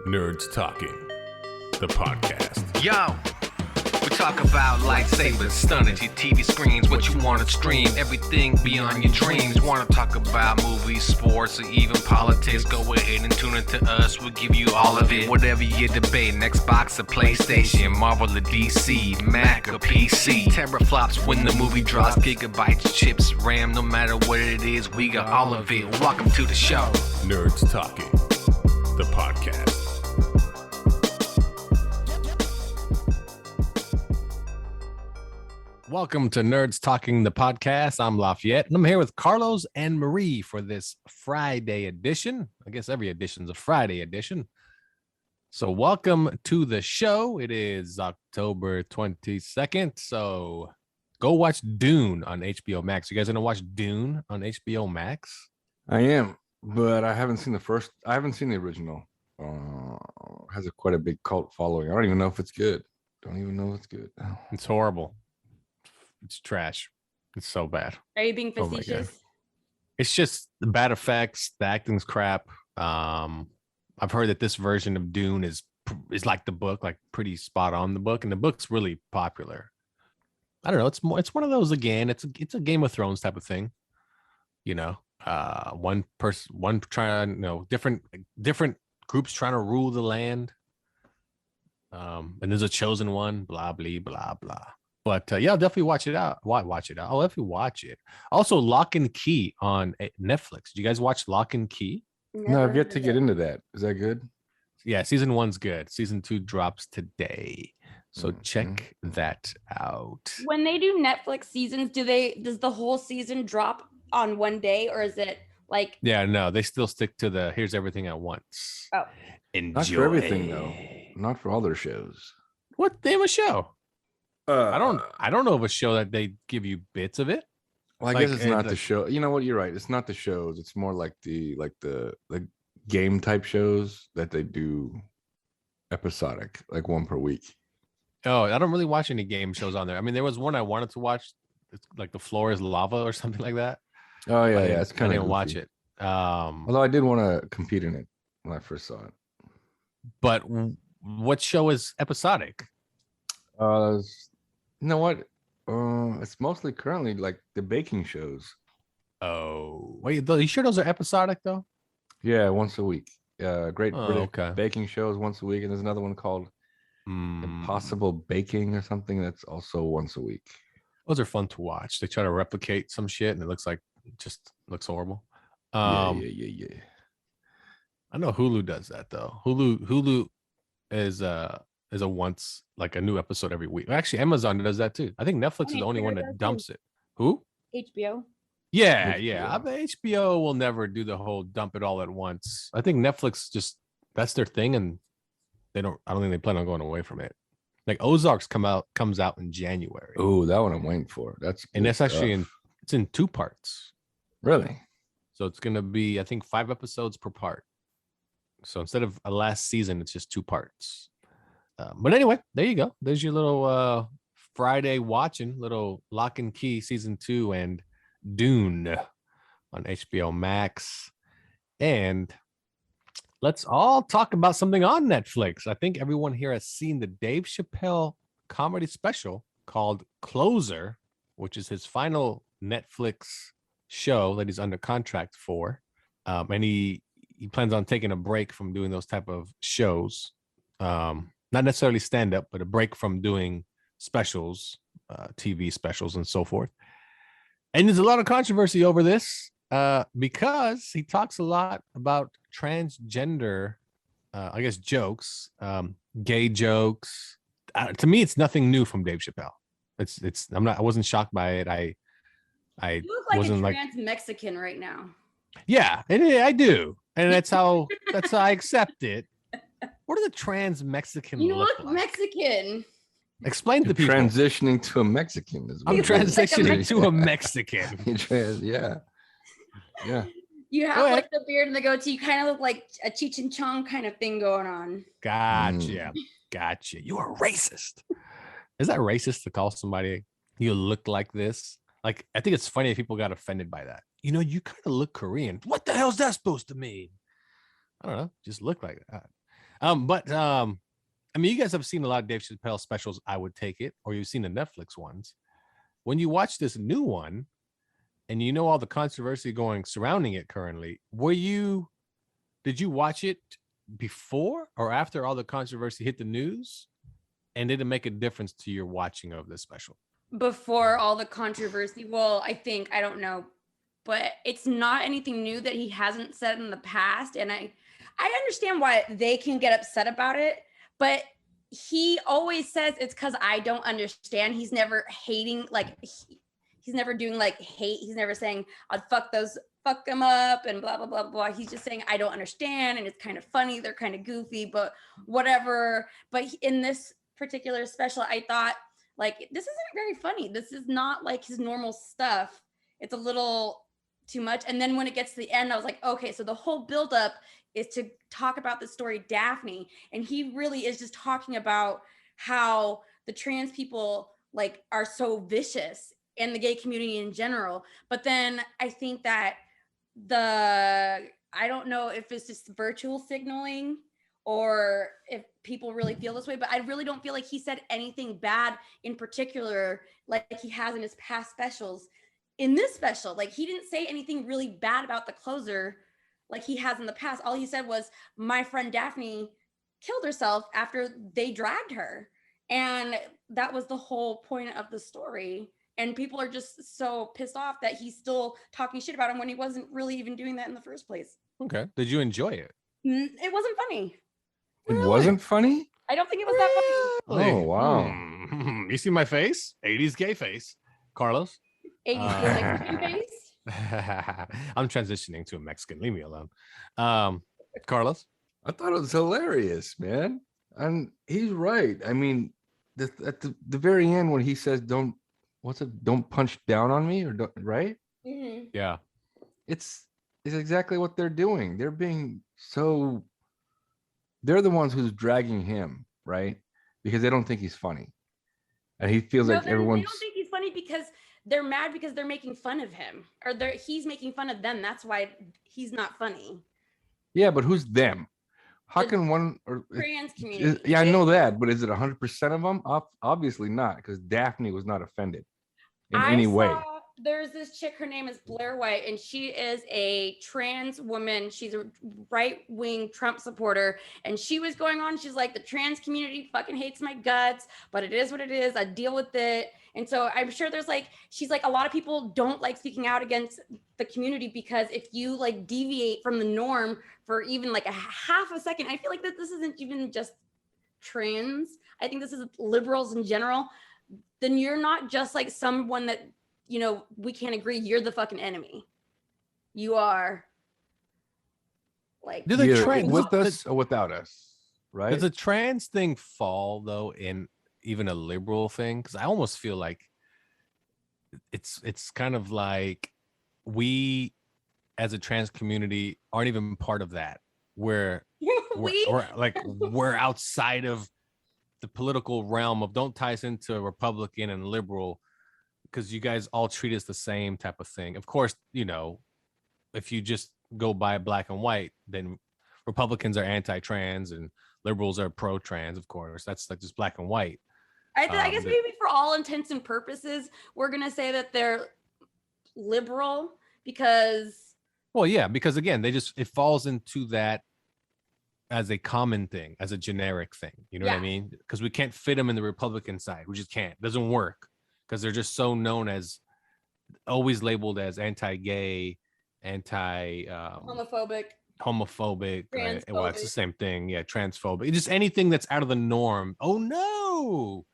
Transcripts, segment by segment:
Nerds Talking, the podcast. Yo, we talk about lightsabers, stunning your TV screens, what you want to stream, everything beyond your dreams. Want to talk about movies, sports, or even politics? Go ahead and tune into us. We'll give you all of it. Whatever you're debating, Xbox or PlayStation, Marvel or DC, Mac or PC. Teraflops when the movie drops, gigabytes, chips, RAM, no matter what it is, we got all of it. Welcome to the show. Nerds Talking, the podcast. Welcome to Nerds Talking, the podcast. I'm Lafayette, and I'm here with Carlos and Marie for this Friday edition. I guess every edition's a Friday edition. So welcome to the show. It is October 22nd, so go watch Dune on HBO Max. You guys gonna watch Dune on HBO Max? I am, but I haven't seen the original. Has quite a big cult following. I don't even know if it's good. It's horrible. It's trash. It's so bad. Are you being facetious? It's just the bad effects. The acting's crap. I've heard that this version of Dune is like the book, like pretty spot on the book, and the book's really popular. I don't know. It's one of those again. It's a Game of Thrones type of thing. You know, one trying, different groups trying to rule the land. And there's a chosen one. Blah blah blah blah. But yeah, I'll definitely watch it out. Watch it out. I'll definitely watch it. Also, Lock and Key on Netflix. Did you guys watch Lock and Key? No, I've yet to get into that. Is that good? Yeah, season 1's good. Season 2 drops today. So check that out. When they do Netflix seasons, does the whole season drop on one day, or is it like? Yeah, no, they still stick to the here's everything at once. Oh, enjoy. Not for everything though. Not for all their shows. What name a show? I don't know of a show that they give you bits of it. Well, I guess it's not the show. You know what? You're right. It's not the shows. It's more like the game type shows that they do episodic, like one per week. Oh, I don't really watch any game shows on there. I mean, there was one I wanted to watch. It's like The Floor is Lava or something like that. Oh yeah, yeah. It's kind of. I didn't watch it. Although I did want to compete in it when I first saw it. But what show is episodic? You know what? It's mostly currently like the baking shows. Oh, wait, you sure those are episodic though? Yeah, once a week. Great British okay. baking shows once a week, and there's another one called Impossible Baking or something that's also once a week. Those are fun to watch. They try to replicate some shit, and it looks horrible. Yeah. I know Hulu does that though. Hulu is a once, like a new episode every week. Actually, Amazon does that too. I think Netflix is the only one that dumps it. Who? HBO. Yeah. I bet HBO will never do the whole dump it all at once. I think Netflix that's their thing, and I don't think they plan on going away from it. Like Ozarks comes out in January. Oh, that one I'm waiting for. That's actually it's in 2 parts. Really? So it's gonna be, I think, 5 episodes per part. So instead of a last season, it's just 2 parts. But anyway, there you go. There's your little Friday watching, little Lock and Key season 2 and Dune on HBO Max. And let's all talk about something on Netflix. I think everyone here has seen the Dave Chappelle comedy special called Closer, which is his final Netflix show that he's under contract for. And he plans on taking a break from doing those type of shows. Not necessarily stand-up, but a break from doing specials, TV specials and so forth. And there's a lot of controversy over this because he talks a lot about transgender, I guess, jokes, gay jokes. To me, it's nothing new from Dave Chappelle. I wasn't shocked by it. I You look like wasn't a trans Mexican right now. Yeah, I do. And that's how I accept it. What does a trans Mexican You look look like? Mexican. Explain to people. Transitioning to a Mexican is I'm what transitioning to a Mexican. Yeah. You have like the beard and the goatee. You kind of look like a Cheech and Chong kind of thing going on. Gotcha. You are racist. Is that racist to call somebody you look like this? Like, I think it's funny if people got offended by that. You know, you kind of look Korean. What the hell is that supposed to mean? I don't know. Just look like that. But I mean, you guys have seen a lot of Dave Chappelle specials, I would take it, or you've seen the Netflix ones. When you watch this new one, and you know all the controversy going surrounding it currently, did you watch it before or after all the controversy hit the news? And did it make a difference to your watching of this special? Before all the controversy, well, I don't know, but it's not anything new that he hasn't said in the past. And I understand why they can get upset about it, but he always says it's because I don't understand. He's never hating, like he's never doing like hate. He's never saying I'd fuck them up and blah, blah, blah, blah. He's just saying, I don't understand. And it's kind of funny. They're kind of goofy, but whatever. But in this particular special, I thought like, this isn't very funny. This is not like his normal stuff. It's a little too much. And then when it gets to the end, I was like, okay, so the whole buildup is to talk about the story Daphne. And he really is just talking about how the trans people like are so vicious and the gay community in general. But then I think that I don't know if it's just virtual signaling or if people really feel this way, but I really don't feel like he said anything bad in particular, like he has in his past specials. In this special, like he didn't say anything really bad about the closer like he has in the past. All he said was, my friend Daphne killed herself after they dragged her. And that was the whole point of the story. And people are just so pissed off that he's still talking shit about him when he wasn't really even doing that in the first place. Okay. Did you enjoy it? It wasn't funny. It wasn't funny? I don't think it was that funny. Oh, wow. You see my face? 80s gay face. Carlos? 80s gay Mexican face? I'm transitioning to a Mexican. Leave me alone. Carlos? I thought it was hilarious, man. And he's right. I mean, at the very end when he says, don't punch down on me, or don't, right? Mm-hmm. Yeah. It's exactly what they're doing. They're the ones who's dragging him, right? Because they don't think he's funny. And he feels like everyone's... They don't think he's funny because they're mad because they're making fun of him. Or he's making fun of them. That's why he's not funny. Yeah, but who's them? How can one... trans community. Yeah, I know that, but is it 100% of them? Obviously not, because Daphne was not offended in any way. There's this chick, her name is Blair White, and she is a trans woman. She's a right-wing Trump supporter, and she was going on, she's like, the trans community fucking hates my guts, but it is what it is. I deal with it. And so I'm sure there's like, she's like, a lot of people don't like speaking out against the community because if you like deviate from the norm for even like a half a second, I feel like that this isn't even just trans. I think this is liberals in general. Then you're not just like someone that, you know, we can't agree. You're the fucking enemy. You are like with us or without us, right? Does the trans thing fall though in even a liberal thing? Because I almost feel like it's kind of like we as a trans community aren't even part of that. We're outside of the political realm of, don't tie us into Republican and liberal, because you guys all treat us the same type of thing. Of course, you know, if you just go by black and white, then Republicans are anti-trans and liberals are pro-trans, of course. That's like just black and white. I guess maybe for all intents and purposes, we're going to say that they're liberal because... Well, yeah, because again, it falls into that as a common thing, as a generic thing. You know what I mean? Because we can't fit them in the Republican side. We just can't. It doesn't work. Because they're just so known as, always labeled as anti-gay, homophobic, right? Well, it's the same thing. Yeah, transphobic. Just anything that's out of the norm. Oh no,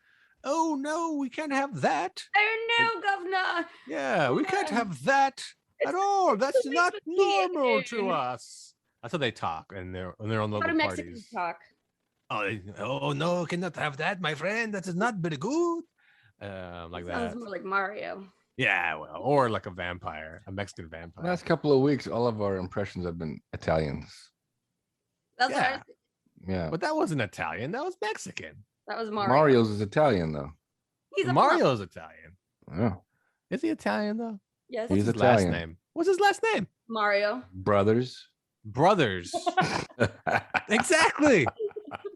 we can't have that. Oh no, governor. Yeah, we can't have that at all. That's not normal to us. That's how they talk, and they're on the How do Mexicans talk? Oh no, cannot have that, my friend. That is not very good. Like that. Sounds more like Mario. Yeah, well, or like a vampire, a Mexican vampire. Last couple of weeks, all of our impressions have been Italians. That's yeah. But that wasn't Italian. That was Mexican. That was Mario. Mario's is Italian though. Mario's Italian. Yeah. Is he Italian though? Yes. He's What's his Italian. last name? What's his last name? Mario. Brothers. Exactly.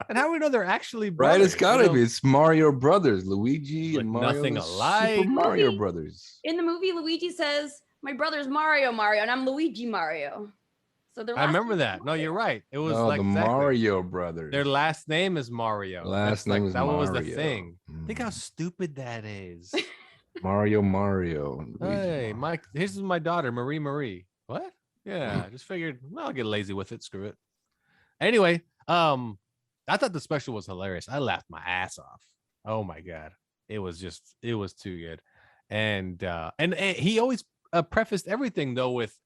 And how do we know they're actually Right? brothers? It's gotta be. It's Mario Brothers, Luigi Look and Mario. nothing the alike. Super Mario Movie. Brothers. In the movie, Luigi says, "My brother's Mario, and I'm Luigi Mario." So their I last remember name is that. No, you're Mario. right. It was No, like the exactly. Mario Brothers. Their last name is Mario. Last That's name like, is that was the Mario. thing. Think how stupid that is. Mario. and Luigi Hey, Mario. here's my daughter, Marie. What? Yeah, I just figured, well, I'll get lazy with it. Screw it. Anyway, I thought the special was hilarious. I laughed my ass off. Oh my god, it was too good. And he always prefaced everything though with,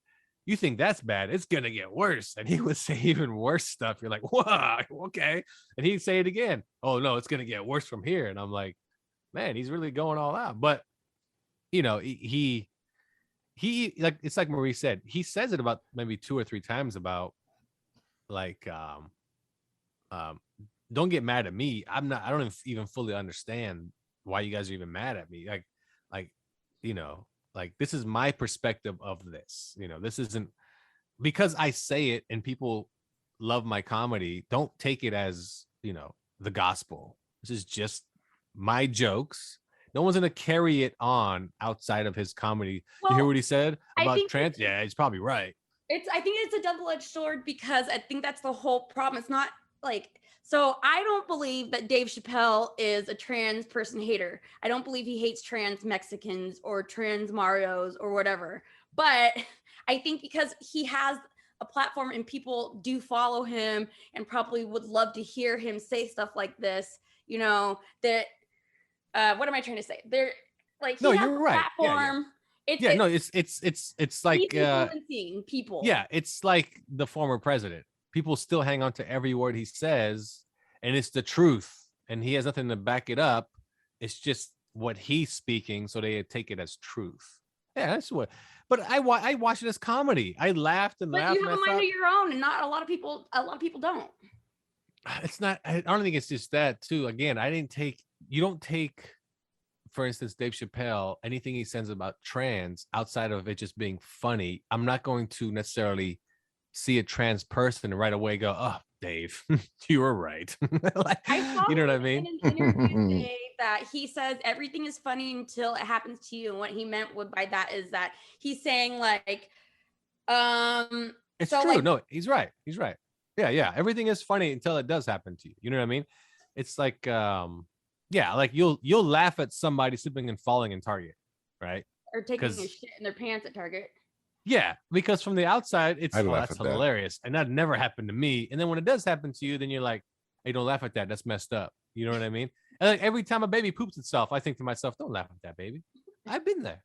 "You think that's bad? It's gonna get worse." And he would say even worse stuff. You're like, "Whoa, okay." And he'd say it again. "Oh no, it's gonna get worse from here." And I'm like, man, he's really going all out. But you know, he like, it's like Marie said, he says it about maybe 2 or 3 times about like don't get mad at me. I don't even fully understand why you guys are even mad at me. Like, you know, like, this is my perspective of this. You know, this isn't because I say it and people love my comedy. Don't take it as, you know, the gospel. This is just my jokes. No one's gonna carry it on outside of his comedy. You hear Well, what he said I about think trans? Yeah, he's probably right. I think it's a double-edged sword because I think that's the whole problem. It's not like, so I don't believe that Dave Chappelle is a trans person hater. I don't believe he hates trans Mexicans or trans Marios or whatever. But I think because he has a platform and people do follow him and probably would love to hear him say stuff like this, you know, that what am I trying to say? They're like, he No, has you're a right. platform. Yeah, no, it's like he's influencing people. yeah, it's like the former president. People still hang on to every word he says, and it's the truth, and he has nothing to back it up. It's just what he's speaking, so they take it as truth. Yeah, that's what. But I watched it as comedy. I laughed and But laughed. you have a mind of your own, and not a lot of people. A lot of people don't. It's not. I don't think it's just that too. Again, you don't take, for instance, Dave Chappelle, anything he says about trans outside of it just being funny. I'm not going to necessarily see a trans person and right away go, "Oh, Dave, you were right." Like, you know what I mean? In an interview today that he says everything is funny until it happens to you, and what he meant by that is that he's saying like, it's so true. like, No, he's right. He's right. Yeah. Everything is funny until it does happen to you. You know what I mean? It's like, yeah, like you'll laugh at somebody slipping and falling in Target, right? or taking a shit in their pants at Target. Yeah, because from the outside, it's laugh that's at that. hilarious, and that never happened to me. And then when it does happen to you, then you're like, "Hey, don't laugh at that. That's messed up." You know what I mean? And like every time a baby poops itself, I think to myself, "Don't laugh at that baby. I've been there,"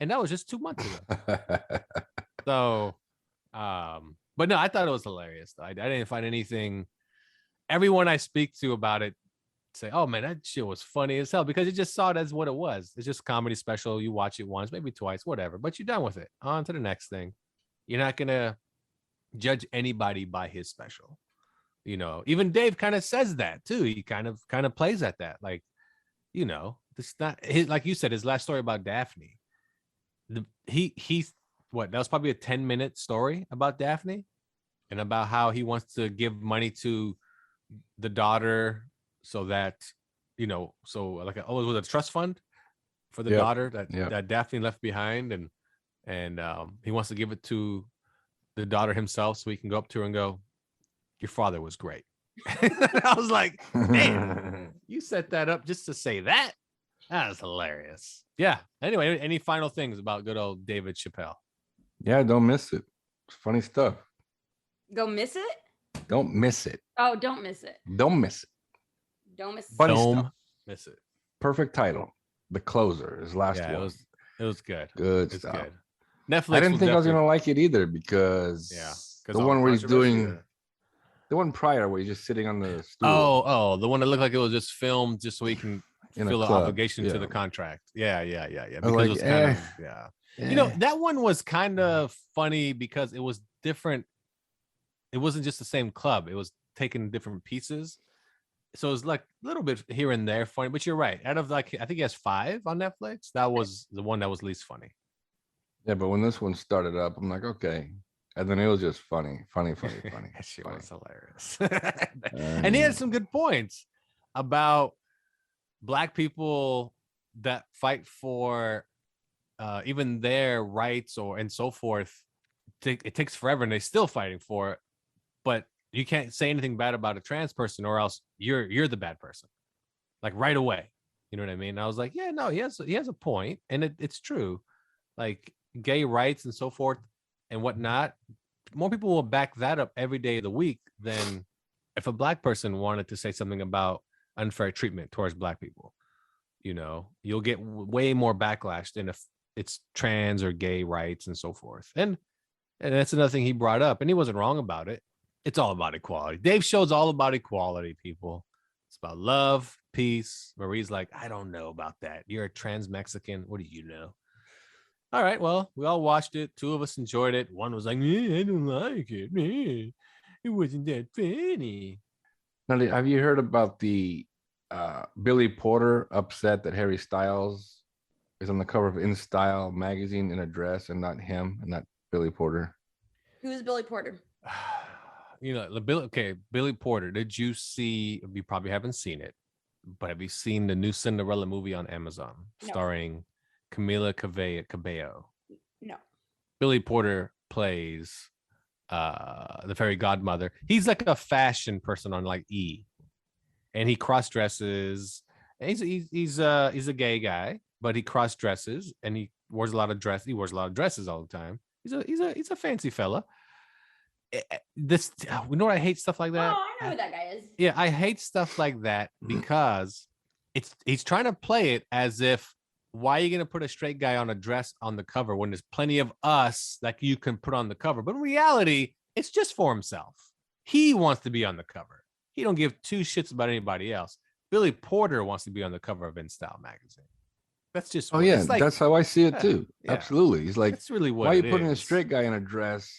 and that was just 2 months ago. So, but no, I thought it was hilarious. I didn't find anything. Everyone I speak to about it say, "Oh man, that shit was funny as hell," because you just saw it as what it was. It's just a comedy special. You watch it once, maybe twice, whatever, but you're done with it. On to the next thing. You're not gonna judge anybody by his special. You know, even Dave kind of says that too. He kind of plays at that, like, you know, this not his, like you said, his last story about Daphne. He's what, that was probably a 10-minute story about Daphne and about how he wants to give money to the daughter so that, you know, so like it was a trust fund for the daughter that Daphne left behind, and he wants to give it to the daughter himself so he can go up to her and go, "Your father was great." I was like, "Damn, you set that up just to say that? That is hilarious." Yeah. Anyway, any final things about good old David Chappelle? Yeah, don't miss it. It's funny stuff. Go miss it? Don't miss it. Oh, don't miss it. Don't miss it. Don't miss it. Funny Don't stuff. miss it. Perfect title. The Closer, his last one. It was good. Good It's stuff. good. Netflix. I didn't think I was gonna like it either because the one where he's doing the one prior where he's just sitting on the stool. Oh, the one that looked like it was just filmed just so he can feel the obligation to Yeah. the contract. Yeah. I Because was it was like, kind of You know, that one was kind of funny because it was different. It wasn't just the same club. It was taking different pieces. So it was like a little bit here and there funny, but you're right. Out of like, I think he has 5 on Netflix. That was the one that was least funny. Yeah, but when this one started up, I'm like, okay. And then it was just funny. That shit was hilarious. And he had some good points about Black people that fight for even their rights and so forth. It takes forever and they're still fighting for it. But you can't say anything bad about a trans person or else you're the bad person. Like right away. You know what I mean? And I was like, yeah, no, he has a point. And it's true. Like gay rights and so forth and whatnot. More people will back that up every day of the week than if a Black person wanted to say something about unfair treatment towards Black people. You know, you'll get way more backlash than if it's trans or gay rights and so forth. And that's another thing he brought up, and he wasn't wrong about it. It's all about equality. Dave's show's all about equality, people. It's about love, peace. Marie's like, I don't know about that. You're a trans Mexican. What do you know? All right, well, we all watched it. Two of us enjoyed it. One was like, I don't like it. It wasn't that funny. Now, have you heard about the Billy Porter upset that Harry Styles is on the cover of In Style magazine in a dress and not him and not Billy Porter? Who's Billy Porter? You know, Billy Porter. Did you see? You probably haven't seen it, but have you seen the new Cinderella movie on Amazon starring Camila Cabello? No. Billy Porter plays the fairy godmother. He's like a fashion person on like E, and he cross dresses. He's a gay guy, but he cross dresses and he wears a lot of dress. He wears a lot of dresses all the time. He's a fancy fella. You know what I hate stuff like that. Oh, I know who that guy is. Yeah, I hate stuff like that because he's trying to play it as if, why are you going to put a straight guy on a dress on the cover when there's plenty of us that you can put on the cover? But in reality, it's just for himself. He wants to be on the cover. He don't give two shits about anybody else. Billy Porter wants to be on the cover of In Style magazine. That's just that's how I see it too. Yeah. Absolutely. He's like, that's really what why are you putting a straight guy in a dress?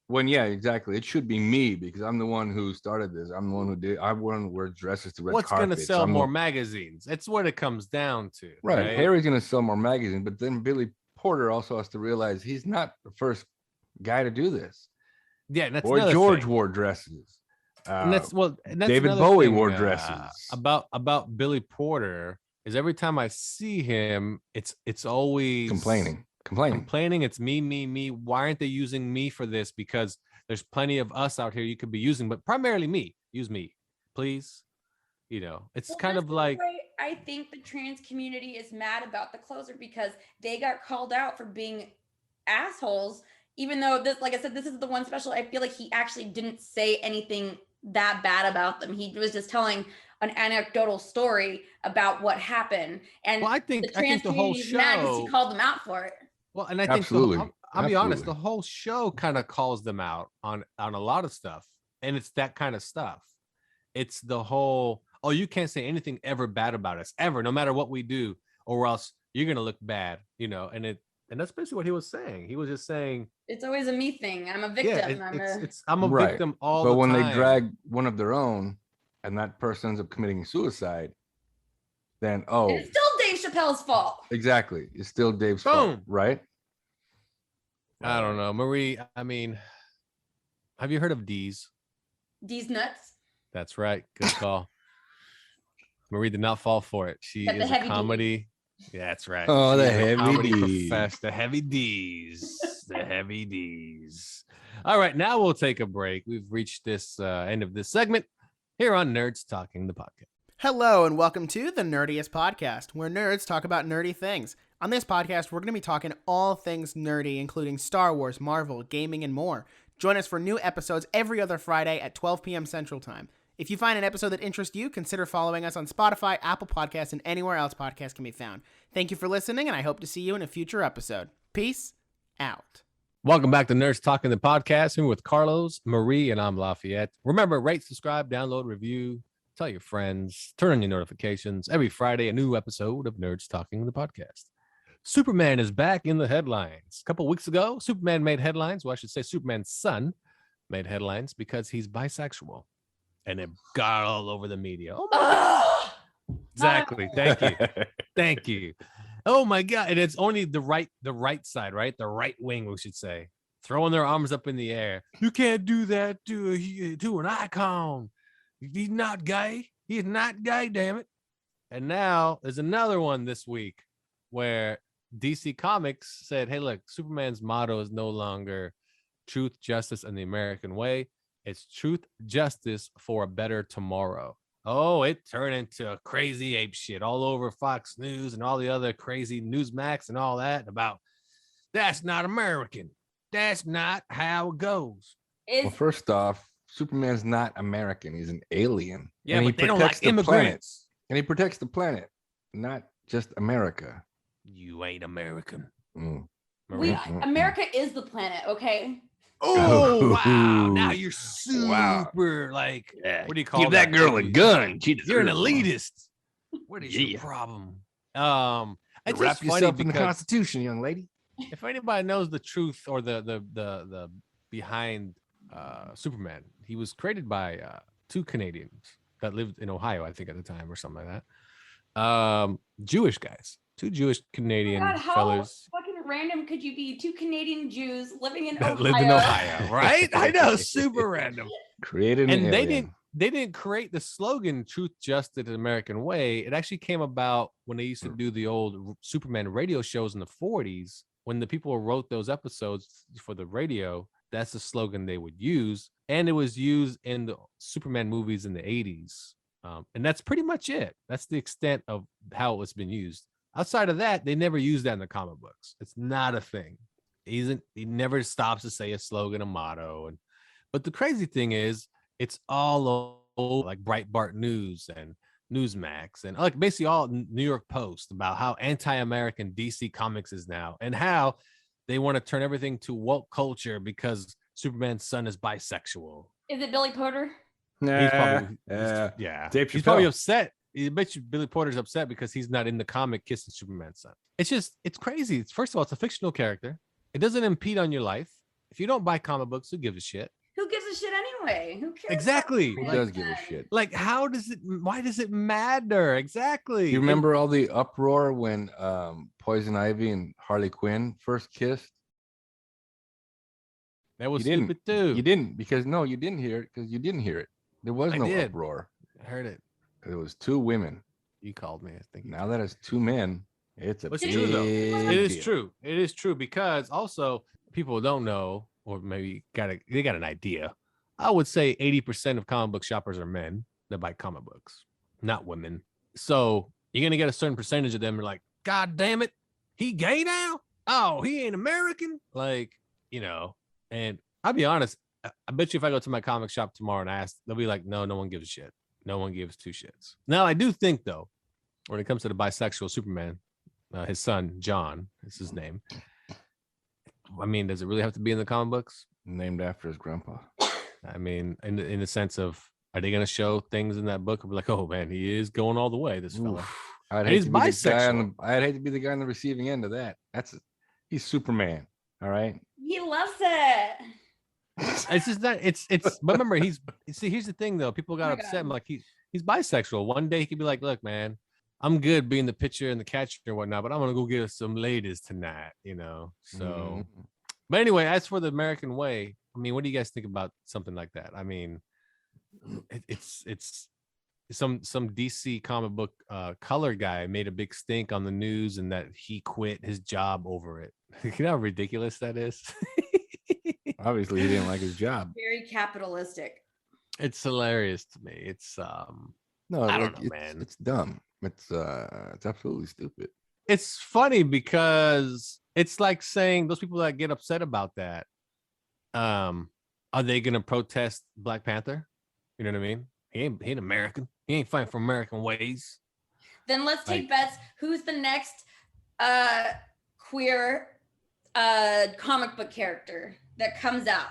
When exactly. It should be me because I'm the one who started this. I'm the one who did. I want to wear dresses to red carpet. What's going to sell more magazines? That's what it comes down to. Right. Harry's going to sell more magazines, but then Billy Porter also has to realize he's not the first guy to do this. Yeah, that's Boy George wore dresses. That's David Bowie wore dresses. About Billy Porter is every time I see him, it's always complaining. It's me. Why aren't they using me for this? Because there's plenty of us out here you could be using, but primarily me. Use me, please. You know, it's kind of like, I think the trans community is mad about the closer because they got called out for being assholes. Even though this, like I said, this is the one special. I feel like he actually didn't say anything that bad about them. He was just telling an anecdotal story about what happened. And I think the whole show, mad because he called them out for it. Well, and I think I'll be honest, the whole show kind of calls them out on a lot of stuff. And it's that kind of stuff. It's the whole, you can't say anything ever bad about us, ever, no matter what we do, or else you're going to look bad, you know, and that's basically what he was saying. He was just saying, it's always a me thing. I'm a victim. I'm a victim all the time. But when they drag one of their own and that person ends up committing suicide, then, it's still Dave Chappelle's fault. Exactly. It's still Dave's fault, right? I don't know. Marie, I mean, have you heard of D's? D's nuts? That's right. Good call. Marie did not fall for it. She is a comedy. Yeah, that's right. Oh, the heavy D's. The heavy D's. The heavy D's. All right, now we'll take a break. We've reached this end of this segment here on Nerds Talking the Podcast. Hello, and welcome to the Nerdiest Podcast, where nerds talk about nerdy things. On this podcast, we're going to be talking all things nerdy, including Star Wars, Marvel, gaming, and more. Join us for new episodes every other Friday at 12 p.m. Central Time. If you find an episode that interests you, consider following us on Spotify, Apple Podcasts, and anywhere else podcasts can be found. Thank you for listening, and I hope to see you in a future episode. Peace out. Welcome back to Nerds Talking the Podcast. I'm with Carlos, Marie, and I'm Lafayette. Remember, rate, subscribe, download, review, tell your friends, turn on your notifications. Every Friday, a new episode of Nerds Talking the Podcast. Superman is back in the headlines. A couple weeks ago, Superman made headlines. Well, I should say Superman's son made headlines because he's bisexual. And it got all over the media. Oh my God. Exactly. Thank you. Thank you. Oh my God. And it's only the right side, right? The right wing, we should say, throwing their arms up in the air. You can't do that to an icon. He's not gay. He's not gay, damn it. And now there's another one this week where DC Comics said, hey, look, Superman's motto is no longer truth, justice, and the American way. It's truth, justice for a better tomorrow. Oh, it turned into crazy ape shit all over Fox News and all the other crazy Newsmax and all that about that's not American. That's not how it goes. Well, first off, Superman's not American. He's an alien. Yeah, and but they don't like immigrants. Planet. And he protects the planet, not just America. You ain't American. America is the planet, okay? Oh, wow. Now you're super like, what do you call Give that girl a gun. You're an elitist. What is your problem? It's Wrap just funny yourself in the because Constitution, young lady. if anybody knows the truth or the behind Superman, he was created by two Canadians that lived in Ohio, I think at the time or something like that. Jewish guys, two Jewish Canadian fellas. Fucking random could you be? Two Canadian Jews living in that Ohio. lived in Ohio, right? I know, super random. Created and they didn't create the slogan "Truth, Justice, American Way." It actually came about when they used to do the old Superman radio shows in the 40s. When the people wrote those episodes for the radio, that's the slogan they would use, and it was used in the Superman movies in the 80s. And that's pretty much it. That's the extent of how it's been used. Outside of that, they never use that in the comic books. It's not a thing. He never stops to say a slogan, a motto. But the crazy thing is, it's all over, like Breitbart News and Newsmax and like basically all New York Post about how anti-American DC Comics is now and how they want to turn everything to woke culture because Superman's son is bisexual. Is it Billy Porter? He's probably, yeah. He's probably upset. I bet you Billy Porter's upset because he's not in the comic kissing Superman's son. It's crazy. First of all, it's a fictional character. It doesn't impede on your life. If you don't buy comic books, who gives a shit? Who gives a shit anyway? Who cares? Exactly. Who does give a shit? Like, why does it matter? Exactly. You remember all the uproar when Poison Ivy and Harley Quinn first kissed? That was stupid too. You didn't you didn't hear it because you didn't hear it. There was no uproar. I heard it. It was two women. You called me. I think now that it's two men, it's a big true though. It is deal. true. It is true because also people don't know, or maybe they got an idea. I would say 80% of comic book shoppers are men that buy comic books, not women. So you're gonna get a certain percentage of them are like, God damn it, he gay now? Oh, he ain't American? Like, and I'll be honest, I bet you if I go to my comic shop tomorrow and ask, they'll be like, no one gives a shit. No one gives two shits. Now, I do think, though, when it comes to the bisexual Superman, his son, John, is his name. I mean, does it really have to be in the comic books? Named after his grandpa. I mean, in the sense of, are they going to show things in that book? I'll be like, oh, man, he is going all the way, this fella. He's bisexual. I'd hate to be the guy on the receiving end of that. He's Superman, all right? He loves it. It's just that but remember, here's the thing though, people got upset. I'm like, he's bisexual. One day he could be like, look, man, I'm good being the pitcher and the catcher and whatnot, but I'm gonna go get some ladies tonight, so But anyway, as for the American way, I mean, what do you guys think about something like that? I mean, it's some DC comic book color guy made a big stink on the news and that he quit his job over it. You know how ridiculous that is? Obviously, he didn't like his job. Very capitalistic. It's hilarious to me. It's no, I don't know, man. It's dumb. It's absolutely stupid. It's funny because it's like saying those people that get upset about that, are they gonna protest Black Panther? You know what I mean? He ain't American. He ain't fighting for American ways. Then let's take bets. Who's the next queer comic book character that comes out?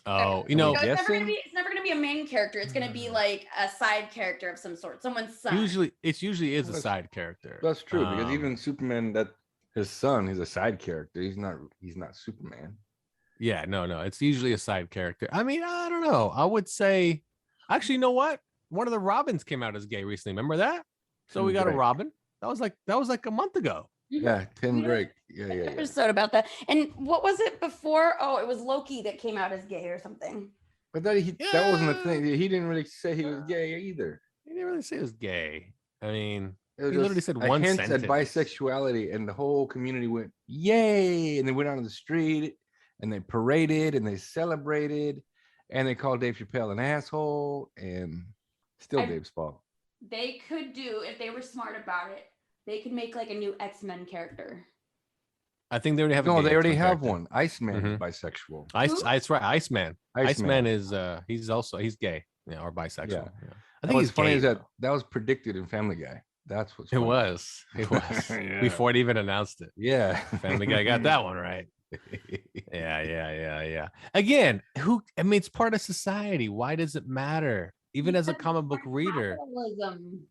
Oh, it's never gonna be a main character. It's gonna be like a side character of some sort, someone's son. It usually is a side character. That's true because even Superman, that his son, he's a side character. He's not Superman. Yeah, no, it's usually a side character. I mean, I don't know. I would say, actually, you know what? One of the Robins came out as gay recently. Remember that? So we got a Robin. That was like a month ago. Yeah, Tim Drake. Yeah. episode about that. And what was it before? Oh, it was Loki that came out as gay or something. But that wasn't a thing. He didn't really say he was gay either. He didn't really say he was gay. I mean, It was he literally just said a one hint sentence. at bisexuality, and the whole community went yay, and they went out on the street and they paraded and they celebrated, and they called Dave Chappelle an asshole, and still Dave's fault. They could do, if they were smart about it, they could make like a new X-Men character. I think they already have. No, they already have character. one. Iceman is bisexual. That's right. Iceman. Iceman is he's gay, or bisexual. Yeah. I think What's funny gay, is that was predicted in Family Guy. That's what's it funny. was. It was Yeah. before it even announced it. Yeah. Family Guy got that one right. Yeah. Again, it's part of society. Why does it matter? Even as a comic book reader. Capitalism.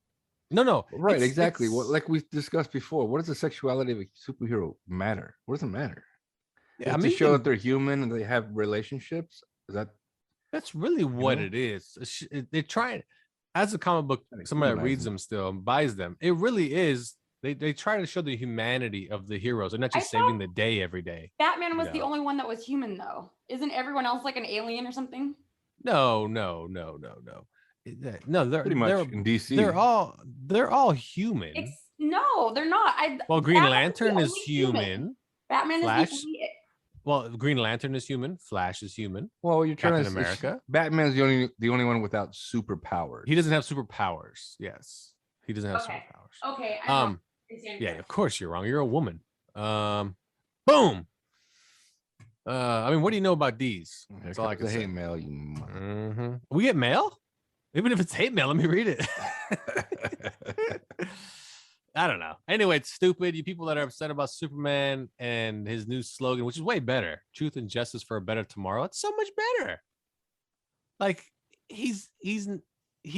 No. Right, exactly. Like we discussed before, what does the sexuality of a superhero matter? What does it matter? Yeah, To show that they're human and they have relationships? Is that that's really what it is. They're trying, as a comic book, somebody that reads them still and buys them. It really is. They try to show the humanity of the heroes. They're not just saving the day every day. Batman was the only one that was human, though. Isn't everyone else like an alien or something? No. They're pretty much in DC? They're all human. No, they're not. Green Lantern is human. Batman Flash. is the Well, Green Lantern is human. Flash is human. Well, you're trying Captain America. Batman's the only one without superpowers. He doesn't have superpowers. Yes, he doesn't have superpowers. Okay. Yeah, of course you're wrong. You're a woman. Boom. I mean, what do you know about these? That's all I can say. Hate mail, you mother. We get mail? Even if it's hate mail, let me read it. I don't know. Anyway, it's stupid. You people that are upset about Superman and his new slogan, which is way better. Truth and justice for a better tomorrow. It's so much better. Like he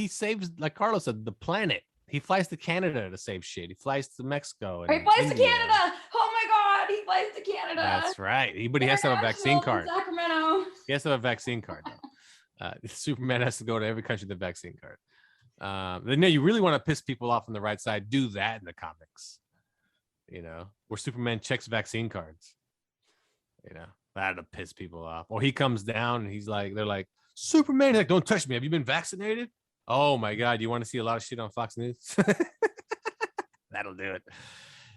saves, like Carlos said, the planet. He flies to Canada to save shit. He flies to Mexico. And he flies to Canada. Oh my God, he flies to Canada. That's right. But he has to have a vaccine card. Sacramento. He has to have a vaccine card. Superman has to go to every country with a vaccine card. You really want to piss people off on the right side, do that in the comics. Where Superman checks vaccine cards. That'll piss people off. Or he comes down and they're like, Superman, he's like, don't touch me. Have you been vaccinated? Oh my God, you want to see a lot of shit on Fox News? That'll do it.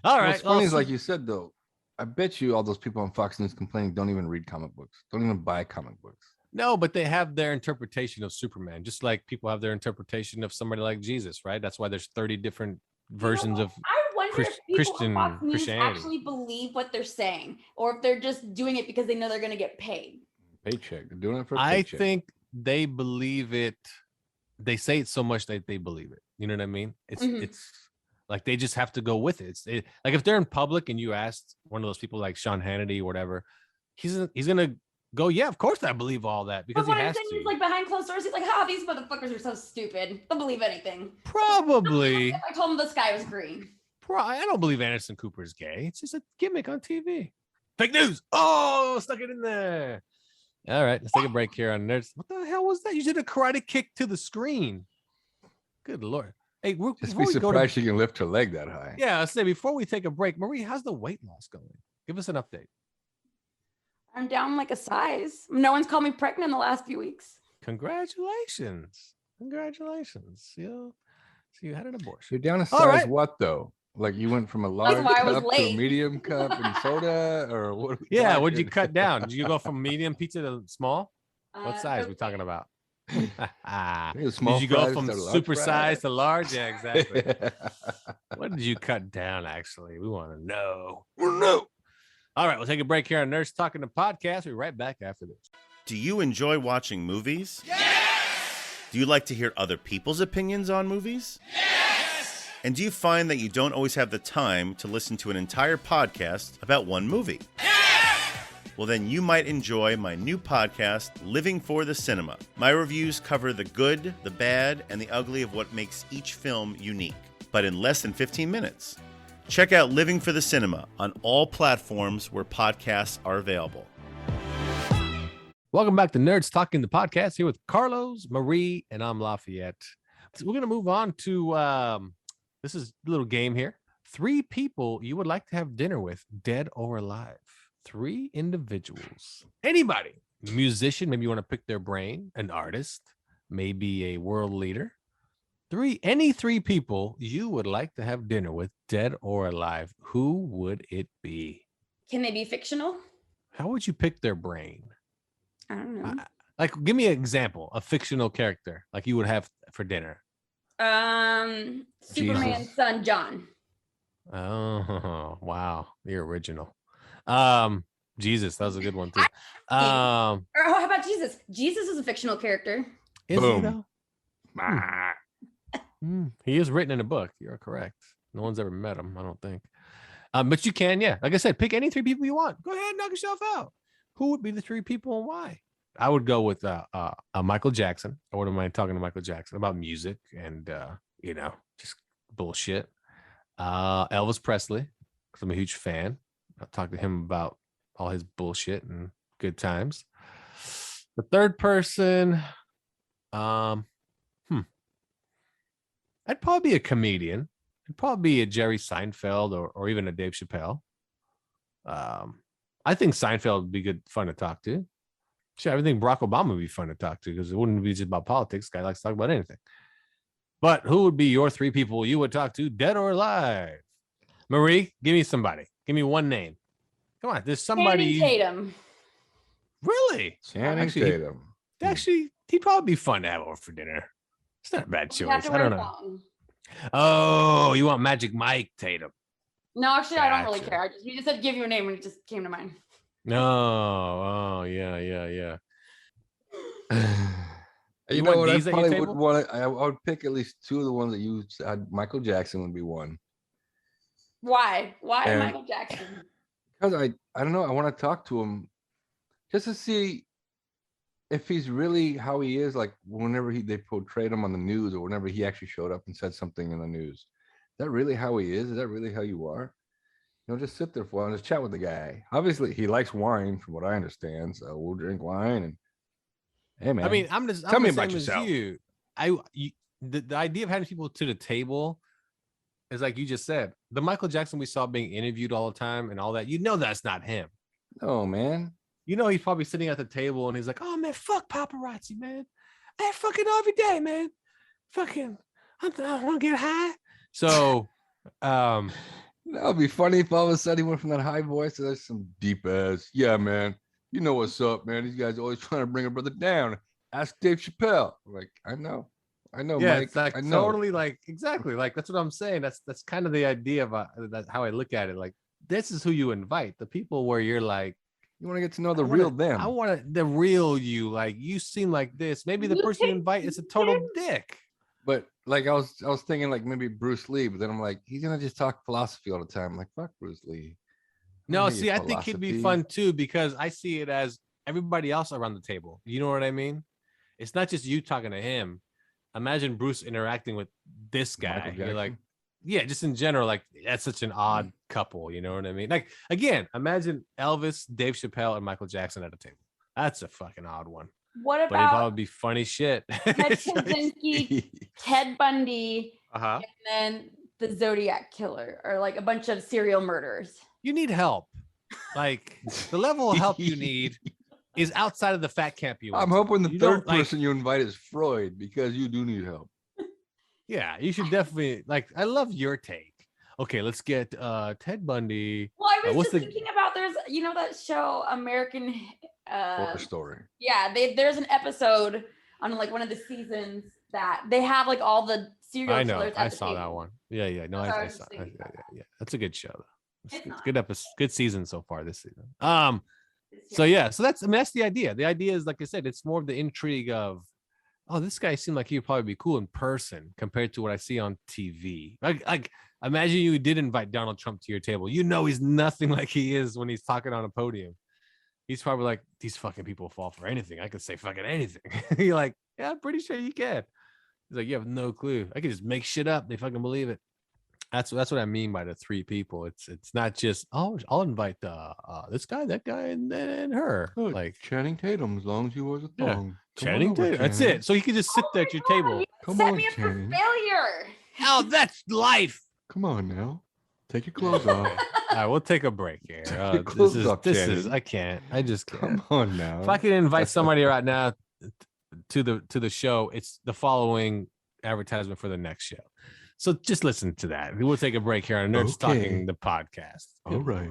All right. What's funny is, like you said, though, I bet you all those people on Fox News complaining don't even read comic books, don't even buy comic books. No, but they have their interpretation of Superman, just like people have their interpretation of somebody like Jesus, right? That's why there's 30 different versions of I wonder if people on Fox News Christianity actually believe what they're saying, or if they're just doing it because they know they're going to get paid. Paycheck. They're doing it for a I paycheck. think they believe it. They say it so much that they believe it. You know what I mean? It's like they just have to go with it. Like if they're in public and you asked one of those people like Sean Hannity or whatever, he's gonna go, yeah, of course I believe all that because he has to. He's like behind closed doors. He's like, these motherfuckers are so stupid. They'll believe anything. Probably. I told him the sky was green. I don't believe Anderson Cooper is gay. It's just a gimmick on TV. Fake news. Oh, stuck it in there. All right, let's take a break here on Nerds. What the hell was that? You did a karate kick to the screen. Good Lord. Hey, just be surprised she can lift her leg that high. Yeah, let's say before we take a break, Marie, how's the weight loss going? Give us an update. I'm down like a size. No one's called me pregnant in the last few weeks. Congratulations. So you had an abortion. You're down a size what though? Like you went from a large cup to a medium cup and soda, or what? Yeah, what'd you cut down? Did you go from medium pizza to small? What size are we talking about? Did you go from super size to large? Yeah, exactly. What did you cut down, actually? We want to know. All right, we'll take a break here on Nerds Talking the Podcast. We'll be right back after this. Do you enjoy watching movies? Yes! Do you like to hear other people's opinions on movies? Yes! And do you find that you don't always have the time to listen to an entire podcast about one movie? Yes! Well, then you might enjoy my new podcast, Living for the Cinema. My reviews cover the good, the bad, and the ugly of what makes each film unique, but in less than 15 minutes. Check out Living for the Cinema on all platforms where podcasts are available. Welcome back to Nerds Talking the Podcast, here with Carlos, Marie, and I'm Lafayette. So we're going to move on to, this is a little game here, 3 people you would like to have dinner with, dead or alive. 3 individuals. Anybody. Musician, maybe you want to pick their brain. An artist, maybe a world leader. Any 3 people you would like to have dinner with, dead or alive. Who would it be? Can they be fictional? How would you pick their brain? I don't know. Like, give me an example, a fictional character like you would have for dinner. Superman's son, John. Oh, wow. You're original. Jesus, that was a good one too. Or how about Jesus? Jesus is a fictional character. Is Boom. he though? He is written in a book. You're correct. No one's ever met him, I don't think. But you can, yeah. Like I said, pick any 3 people you want. Go ahead, knock yourself out. Who would be the 3 people and why? I would go with Michael Jackson. I wouldn't mind talking to Michael Jackson about music and just bullshit. Elvis Presley, because I'm a huge fan. I'll talk to him about all his bullshit and good times. The 3rd person, I'd probably be a comedian. It'd probably be a Jerry Seinfeld or even a Dave Chappelle. I think Seinfeld would be good, fun to talk to. Sure, I think Barack Obama would be fun to talk to because it wouldn't be just about politics. Guy likes to talk about anything. But who would be your 3 people you would talk to, dead or alive? Marie, give me somebody. Give me one name. Come on, there's somebody. Channing Tatum. Really? Channing Tatum. Actually, he'd probably be fun to have over for dinner. It's not a bad You have choice. to I wear don't a know. thong. Oh, you want Magic Mike Tatum? No, actually, I don't really Gotcha. care. You just said give you a name and it just came to mind. No. Oh, yeah. You want know what? I these at your probably would table? want. I would pick at least 2 of the ones that you said. Michael Jackson would be one. Why? Why And- Michael Jackson? Because I don't know. I want to talk to him just to see if he's really how he is. Like whenever they portrayed him on the news, or whenever he actually showed up and said something in the news. Is that really how he is? Is that really how you are? Just sit there for a while and just chat with the guy. Obviously, he likes wine, from what I understand. So we'll drink wine and. Hey man. I mean, Tell I'm me the about same as yourself. you. The idea of having people to the table is like you just said. The Michael Jackson we saw being interviewed all the time and all that. That's not him. Oh man. He's probably sitting at the table and he's like, "Oh man, fuck paparazzi, man. I fucking every day, man. Fucking, I want to get high." So, That would be funny if all of a sudden he went from that high voice to that some deep ass. Yeah, man. You know what's up, man. These guys are always trying to bring a brother down. Ask Dave Chappelle. Like, I know, yeah, Mike. it's like I know. totally like exactly like that's what I'm saying. That's kind of the idea of that's how I look at it. Like, this is who you invite. The people where you're like, You want to get to know the real them. I want the real you. Like, you seem like this. Maybe the You person you think invite is a total dick. But like I was thinking like maybe Bruce Lee, but then I'm like, he's gonna just talk philosophy all the time. I'm like, fuck Bruce Lee. No, I hate see, I think he'd be philosophy. fun too because I see it as everybody else around the table. You know what I mean? It's not just you talking to him. Imagine Bruce interacting with this guy. Michael You're like, Jackson. yeah, just in general, like that's such an odd couple. You know what I mean? Like, again, imagine Elvis, Dave Chappelle, and Michael Jackson at a table. That's a fucking odd one. What But it about would be funny shit. Ted Kaczynski, Ted Bundy, Uh-huh. and then the Zodiac Killer, or like a bunch of serial murderers? You need help. Like, the level of help you need is outside of the fat camp you I'm went to. hoping the You don't, third like- person you invite is Freud, because you do need help. Yeah, you should definitely like. I love your take. Okay, let's get Ted Bundy. Well, I was what's just the- thinking about that show American. Horror story. Yeah, there's an episode on like one of the seasons that they have like all the serial I know. killers. At I the saw that table. one. Yeah. No, That's what I I was saw. just thinking about that. Yeah. That's a good show. Though. It's not. Good episode. Good season so far this season. So yeah. So that's the idea. The idea is, like I said, it's more of the intrigue of, oh, this guy seemed like he'd probably be cool in person compared to what I see on TV. Like imagine you did invite Donald Trump to your table. He's nothing like he is when he's talking on a podium. He's probably like, these fucking people fall for anything. I could say fucking anything. You're like, yeah, I'm pretty sure you can. He's like, you have no clue. I could just make shit up. They fucking believe it. That's what I mean by the 3 people. It's not just, oh, I'll invite this guy, that guy, and then her. Good. Like Channing Tatum, as long as he wears a Yeah. thong. Come Channing on over, Tatum. That's Channing. it. So you can just sit there at your table. Come Set on, me up for Channing. failure. Oh, that's life. Come on now. Take your clothes off. All right, we'll take a break here. Your clothes off, this Shannon. is I can't. I just can't. Come on now. If I could invite somebody right now to the show, it's the following advertisement for the next show. So just listen to that. We'll take a break here on Nerds Okay. Talking the podcast. All right.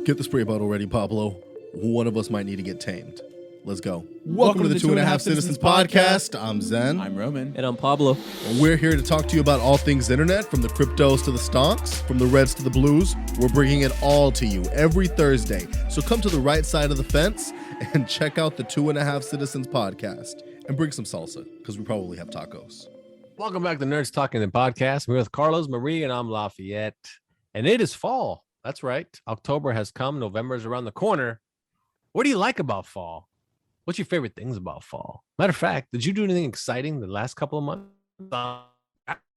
Get the spray bottle ready, Pablo. One of us might need to get tamed. Let's go. Welcome to the Two and a Half Citizens podcast. I'm Zen. I'm Roman. And I'm Pablo. And we're here to talk to you about all things internet, from the cryptos to the stonks, from the reds to the blues. We're bringing it all to you every Thursday. So come to the right side of the fence and check out the Two and a Half Citizens podcast. And bring some salsa, because we probably have tacos. Welcome back to Nerds Talking the podcast. We're with Carlos, Marie, and I'm Lafayette. And it is fall. That's right. October has come. November is around the corner. What do you like about fall? What's your favorite things about fall? Matter of fact, did you do anything exciting the last couple of months?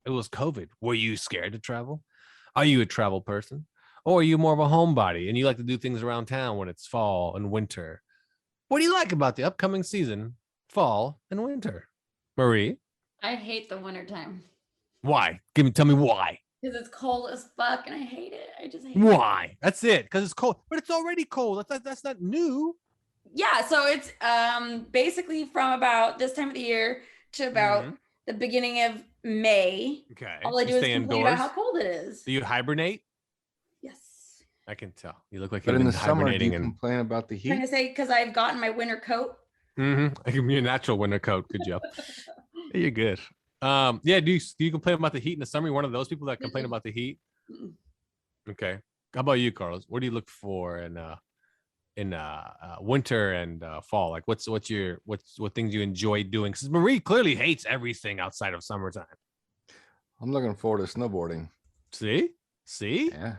It was COVID. Were you scared to travel? Are you a travel person? Or are you more of a homebody and you like to do things around town when it's fall and winter? What do you like about the upcoming season, fall and winter? Marie? I hate the wintertime Why? Tell me why. because it's cold as fuck and I hate it. I just hate it. Why? That's it. Because it's cold, but it's already cold. That's not new. Yeah, so it's basically from about this time of the year to about the beginning of May. Okay. All I do You is stay complain indoors? about how cold it is. Do you hibernate? Yes. I can tell. You look like But you've in been the summer, do hibernating you and complain about the Trying to heat? say because I've gotten my winter coat. I give you a natural winter coat. Good job. You're good. Yeah. Do you complain about the heat in the summer? You're one of those people that complain about the heat. Mm-mm. Okay. How about you, Carlos? What do you look for in winter and fall? Like, what things you enjoy doing? Because Marie clearly hates everything outside of summertime. I'm looking forward to snowboarding. See, Yeah.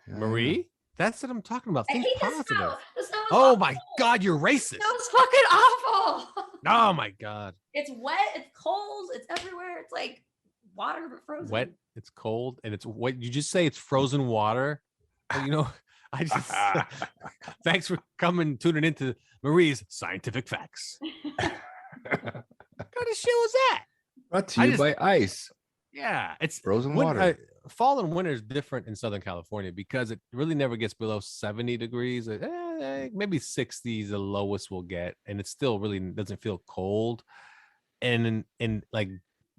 Marie, that's what I'm talking about. I Think hate the positive. snow. The snow is Oh awful. my God, you're racist. Snow is fucking awful. Oh my God. It's wet. It's cold. It's everywhere. It's like water but frozen. Wet, it's cold, and it's what you just say it's frozen water. Well, you know, I just thanks for tuning into Marie's Scientific Facts. What kind of shit was that? Brought to you by ice. Yeah, it's Frozen water. Fall and winter is different in Southern California because it really never gets below 70 degrees. Maybe 60 is the lowest we'll get, and it still really doesn't feel cold. And in like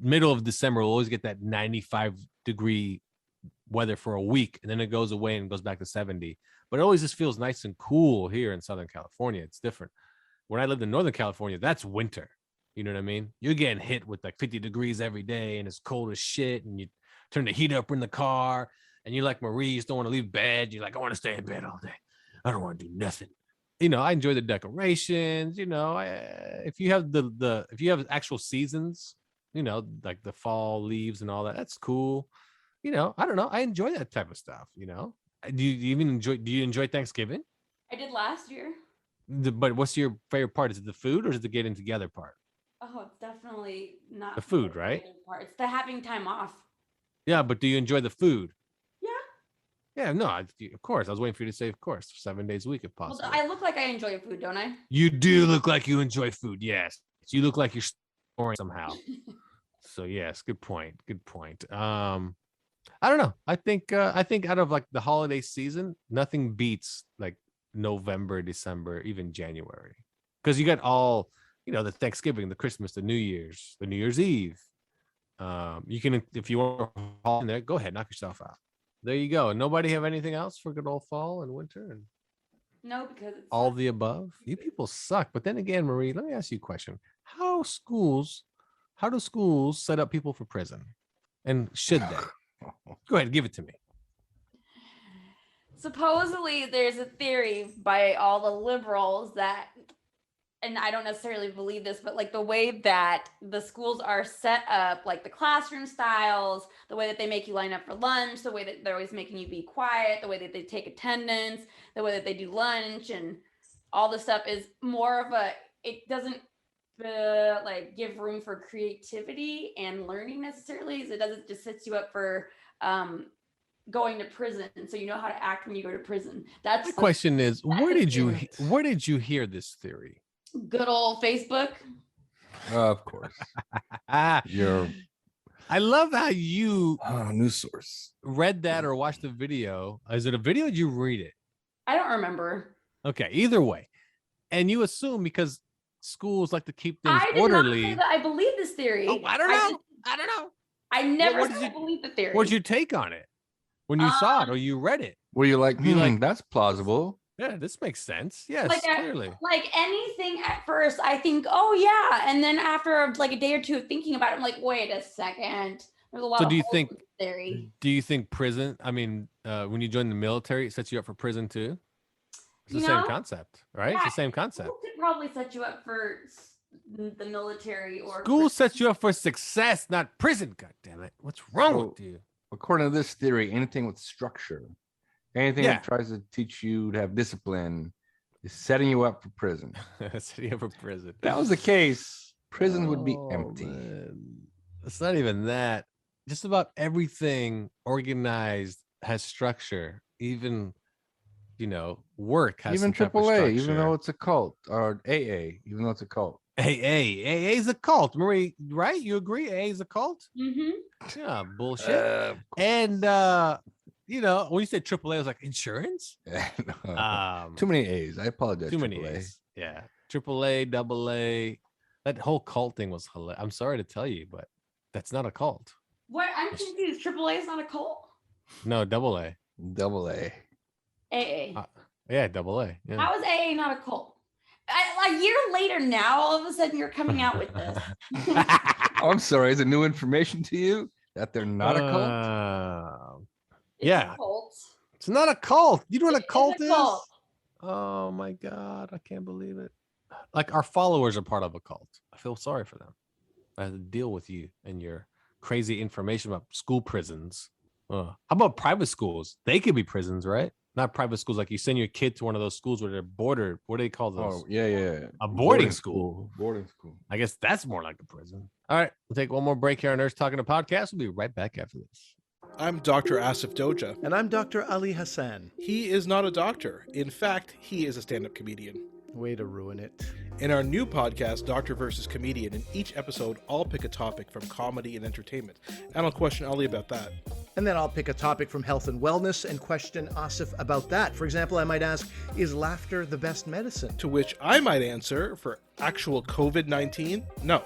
middle of December, we'll always get that 95-degree weather for a week, and then it goes away and goes back to 70. But it always just feels nice and cool here in Southern California. It's different. When I lived in Northern California, that's winter. You know what I mean? You're getting hit with like 50 degrees every day, and it's cold as shit, and you turn the heat up in the car, and you're like Marie, you just don't want to leave bed. You're like, I want to stay in bed all day. I don't want to do nothing. You know, I enjoy the decorations. You know, if you have if you have actual seasons, you know, like the fall leaves and all that, that's cool. You know, I don't know. I enjoy that type of stuff. You know, do you enjoy Thanksgiving? I did last year. But what's your favorite part? Is it the food or is it the getting together part? Oh, it's definitely not The food, right? part. It's the having time off. Yeah, but do you enjoy the food? Yeah. Yeah, no, of course. I was waiting for you to say, of course, 7 days a week if Well, possible. I look like I enjoy food, don't I? You do look like you enjoy food. Yes, you look like you're snoring somehow. So yes, good point. Good point. I don't know. I think out of like the holiday season, nothing beats like November, December, even January, because you got all, you know, the Thanksgiving, the Christmas, the New Year's Eve. You can, if you want to fall in there, go ahead, knock yourself out. There you go. Nobody have anything else for good old fall and winter and No, because it's all the above? You people suck. But then again, Marie, let me ask you a question. How do schools set up people for prison? And should they? Go ahead, give it to me. supposedly there's a theory by all the liberals that, and I don't necessarily believe this, but like the way that the schools are set up, like the classroom styles, the way that they make you line up for lunch, the way that they're always making you be quiet, the way that they take attendance, the way that they do lunch, and all this stuff is more of a, it doesn't like give room for creativity and learning necessarily. So it doesn't just sets you up for going to prison, so you know how to act when you go to prison. That's The question is, where the did you theory. hear this theory? Good old Facebook. Of course. Ah, Your I love how you News source. read that or watched the video. Is it a video? Or did you read it? I don't remember. Okay, either way. And you assume because schools like to keep things I did orderly. not say that I believe this theory. Oh, I don't know. I don't know. I never what said did I believe the theory. What's your take on it when you saw it or you read it? Were you like, You like- that's plausible? Yeah, this makes sense. Yes, like clearly. like anything at first, I think, oh yeah, and then after like a day or two of thinking about it, I'm like, wait a second. There's a lot. So of do you holes think? in this theory? Do you think prison? I mean, when you join the military, it sets you up for prison too. It's the You same know? concept, right? Yeah, It's the same concept. School could probably set you up for the military or School for- sets you up for success, not prison. God damn it! What's wrong So- with you? According to this theory, anything with structure, anything Yeah. that tries to teach you to have discipline, is setting you up for prison. Setting up for prison. If that was the case, prisons would be Oh, empty. man. It's not even that. Just about everything organized has structure. Even, work has Even some type of AAA, even structure. though it's a cult, or AA, even though it's a cult. AA is a cult. Remember, right? You agree? AA is a cult? Mhm. Yeah, bullshit. And when you said AAA, I was like insurance. Too many A's. I apologize. Too many AAA. A's. Yeah, AAA, AA. That whole cult thing was hilarious. I'm sorry to tell you, but that's not a cult. What? I'm confused. AAA is not a cult. No, AA. Double A. AA. Yeah, AA. Yeah. How is AA not a cult? A year later now, all of a sudden you're coming out with this. Oh, I'm sorry. Is it new information to you that they're not a cult? It's Yeah. a cult. It's not a cult. You know what It a cult a is? cult. Oh my God, I can't believe it. Like our followers are part of a cult. I feel sorry for them. I have to deal with you and your crazy information about school prisons. How about private schools? They could be prisons, right? Not private schools. Like you send your kid to one of those schools where they're bordered. What do they call those? Oh, yeah. A boarding school. Boarding school. I guess that's more like a prison. All right, we'll take one more break here on Nerds Talking to Podcast. We'll be right back after this. I'm Dr. Asif Doja. And I'm Dr. Ali Hassan. He is not a doctor. In fact, he is a stand-up comedian. Way to ruin it. In our new podcast, Doctor versus Comedian, in each episode, I'll pick a topic from comedy and entertainment, and I'll question Ali about that. And then I'll pick a topic from health and wellness and question Asif about that. For example, I might ask, is laughter the best medicine? To which I might answer, for actual COVID-19, no.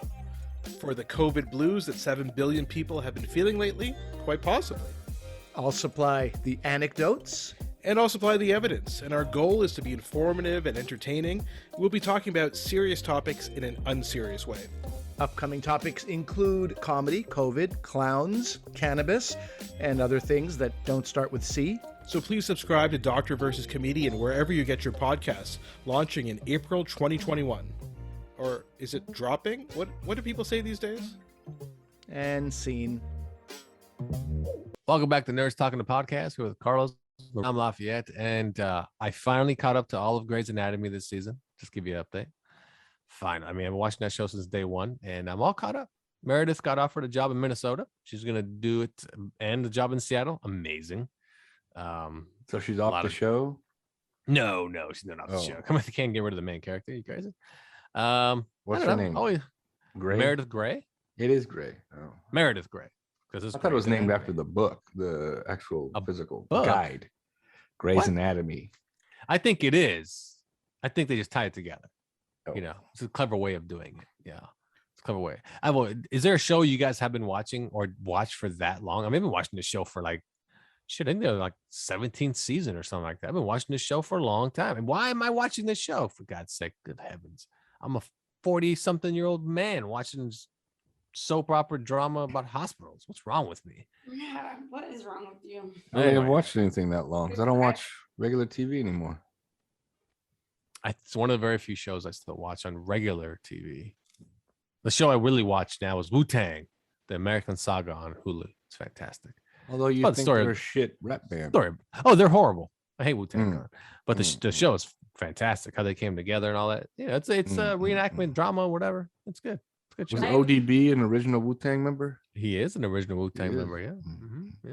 For the COVID blues that 7 billion people have been feeling lately, quite possibly. I'll supply the anecdotes. And I'll supply the evidence, and our goal is to be informative and entertaining. We'll be talking about serious topics in an unserious way. Upcoming topics include comedy, COVID, clowns, cannabis, and other things that don't start with C. So please subscribe to Doctor versus Comedian wherever you get your podcasts, launching in April 2021. Or is it dropping? What do people say these days? And scene. Welcome back to Nerds Talking to Podcast. We're with Carlos. I'm Lafayette, and I finally caught up to all of Grey's Anatomy this season. Just give you an update. Fine. I mean, I've been watching that show since day one, and I'm all caught up. Meredith got offered a job in Minnesota. She's going to do it, and the job in Seattle. Amazing. So she's off the show? No, she's not off the show. Come on, they can't get rid of the main character. You crazy? What's her name? Oh, yeah. Gray? Meredith Grey? It is Gray. Oh. Meredith Grey. I thought it was named after the book, the actual physical book? guide. Grey's What? Anatomy. I think it is. I think they just tie it together. Oh. It's a clever way of doing it. Yeah, it's a clever way. Is there a show you guys have been watching or watched for that long? I've been watching this show for like, I think they're like 17th season or something like that. I've been watching this show for a long time. And why am I watching this show? For God's sake, good heavens. I'm a 40-something-year-old man watching soap opera drama about hospitals. What's wrong with me? Yeah, what is wrong with you? I don't Anyway. have watched anything that long because I don't watch regular TV anymore. It's one of the very few shows I still watch on regular TV. The show I really watch now is Wu-Tang, the American Saga on Hulu. It's fantastic. Although you Fun think story. they're a shit rap band. Story. Oh, they're horrible. I hate Wu-Tang. Mm. But the show is fantastic. How they came together and all that. Yeah, it's a reenactment drama, whatever. It's good. It's a good Was show. ODB an original Wu-Tang member? He is an original He Wu-Tang is. member. Yeah.